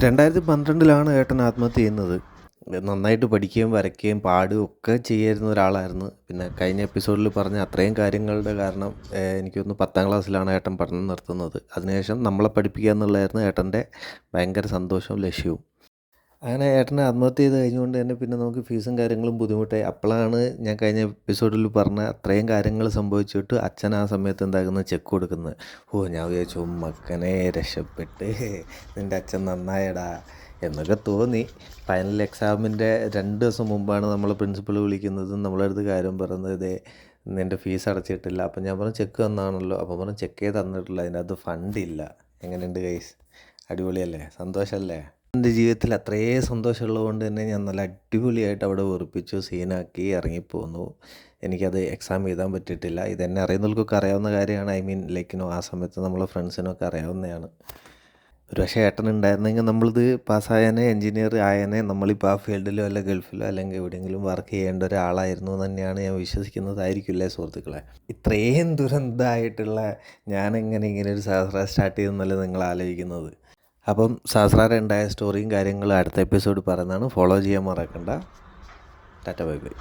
2012-ലാണ് ഏട്ടൻ ആത്മഹത്യ ചെയ്യുന്നത്. നന്നായിട്ട് പഠിക്കുകയും വരയ്ക്കുകയും പാടുകയും ഒക്കെ ചെയ്യായിരുന്ന ഒരാളായിരുന്നു. പിന്നെ കഴിഞ്ഞ എപ്പിസോഡിൽ പറഞ്ഞ അത്രയും കാര്യങ്ങളുടെ കാരണം എനിക്ക് തോന്നുന്നു 10ാം ക്ലാസ്സിലാണ് ഏട്ടൻ പഠനം നിർത്തുന്നത്. അതിനുശേഷം നമ്മളെ പഠിപ്പിക്കുക എന്നുള്ളതായിരുന്നു ഏട്ടൻ്റെ ഭയങ്കര സന്തോഷവും ലക്ഷ്യവും. അങ്ങനെ ഏട്ടൻ ആത്മഹത്യ ചെയ്ത് കഴിഞ്ഞുകൊണ്ട് തന്നെ പിന്നെ നമുക്ക് ഫീസും കാര്യങ്ങളും ബുദ്ധിമുട്ടായി. അപ്പോഴാണ് ഞാൻ കഴിഞ്ഞ എപ്പിസോഡിൽ പറഞ്ഞ അത്രയും കാര്യങ്ങൾ സംഭവിച്ചിട്ട് അച്ഛൻ ആ സമയത്ത് എന്താക്കുന്നത്, ചെക്ക് കൊടുക്കുന്നത്. ഞാൻ വിചാരിച്ചു മക്കനെ രക്ഷപ്പെട്ട്, നിൻ്റെ അച്ഛൻ നന്നായടാ എന്നൊക്കെ തോന്നി. ഫൈനൽ എക്സാമിൻ്റെ 2 ദിവസം മുമ്പാണ് നമ്മളെ പ്രിൻസിപ്പൾ വിളിക്കുന്നതും നമ്മളെ അടുത്ത് കാര്യം പറയുന്നത്, ഇതേ നിൻ്റെ ഫീസ് അടച്ചിട്ടില്ല. അപ്പം ഞാൻ പറഞ്ഞു ചെക്ക് തന്നാണല്ലോ. അപ്പം പറഞ്ഞു ചെക്ക് ചെയ്ത് തന്നിട്ടില്ല, അതിനകത്ത് ഫണ്ടില്ല. എങ്ങനെയുണ്ട് ഗൈസ്? അടിപൊളിയല്ലേ? സന്തോഷമല്ലേ? എൻ്റെ ജീവിതത്തിൽ അത്രയും സന്തോഷമുള്ളത് കൊണ്ട് തന്നെ ഞാൻ നല്ല അടിപൊളിയായിട്ട് അവിടെ വെറുപ്പിച്ചു, സീനാക്കി ഇറങ്ങിപ്പോന്നു. എനിക്കത് എക്സാം എഴുതാൻ പറ്റിയിട്ടില്ല. ഇതെന്നെ അറിയുന്നവർക്കൊക്കെ അറിയാവുന്ന കാര്യമാണ്. ആ സമയത്ത് നമ്മളെ ഫ്രണ്ട്സിനൊക്കെ അറിയാവുന്നതാണ്. ഒരു പക്ഷേ ഏട്ടൻ ഉണ്ടായിരുന്നെങ്കിൽ നമ്മളിത് പാസ്സായാനെ, എൻജിനീയർ ആയാനെ, നമ്മളിപ്പോൾ ആ ഫീൽഡിലോ അല്ല ഗൾഫിലോ അല്ലെങ്കിൽ എവിടെയെങ്കിലും വർക്ക് ചെയ്യേണ്ട ഒരാളായിരുന്നു എന്ന് തന്നെയാണ് ഞാൻ വിശ്വസിക്കുന്നതായിരിക്കില്ലേ സുഹൃത്തുക്കളെ. ഇത്രയും ദുരന്തമായിട്ടുള്ള ഞാനെങ്ങനെ ഇങ്ങനെ ഒരു സഹസ്ര സ്റ്റാർട്ട് ചെയ്തെന്നല്ലേ നിങ്ങൾ ആലോചിക്കുന്നത്. അപ്പം സഹസ്രാര ഉണ്ടായ സ്റ്റോറിയും കാര്യങ്ങളും അടുത്ത എപ്പിസോഡ് പറയുന്നതാണ്. ഫോളോ ചെയ്യാൻ മറക്കണ്ട. Tata bye bye.